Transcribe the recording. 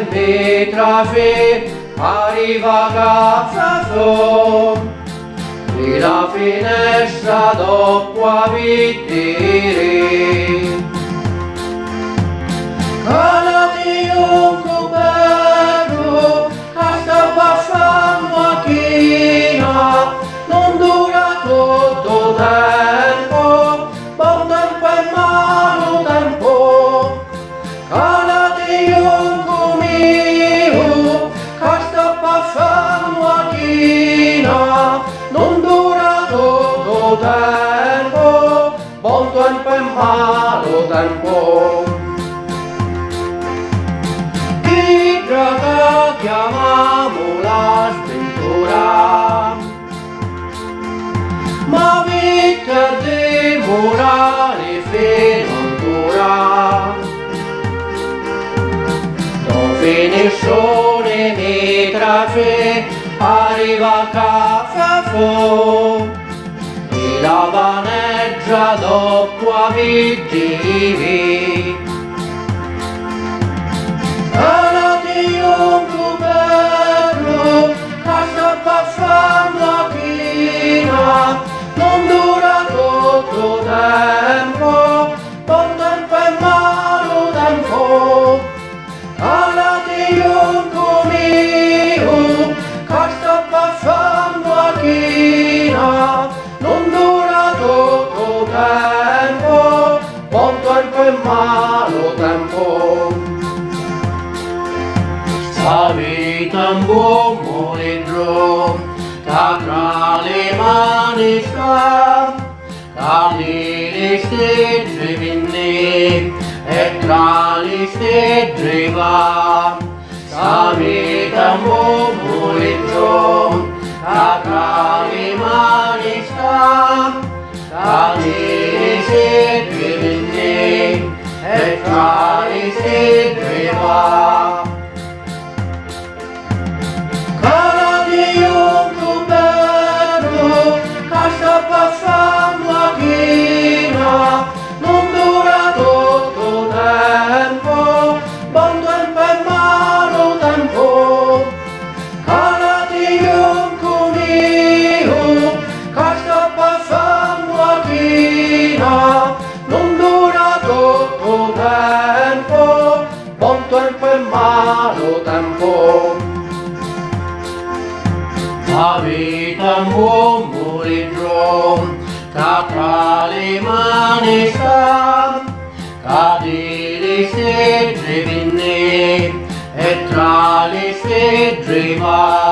mentre arriva Cazzazzò e la finestra dopo a vedere calati un coperto che sta passando a china non dura tutto tempo buon tempo e malo tempo calati un comio che sta passando a china non dura tutto tempo buon tempo e malo tempo che chiamiamo la sventura ma vita di morale fino ancora dove nessuno mi trafe arriva Cazzazzò e la vaneggia dopo a vedere un coperto che sta passando a china non dura tutto tempo buon tempo e malo tempo calati un comio che sta passando a china non dura tutto tempo buon tempo e malo tempo la vita un buon moledro tra le mani sta le stregge vinne e tra le stregge va la vita un buon moledro tra le mani sta le stregge vinne e tra le stregge va passando a china non dura tutto tempo buon tempo e malo tempo calati un comio che sta passando a china non dura tutto tempo buon tempo e malo tempo la vita un buon moledro tra le mani sta le stregge vinne e tra le stregge va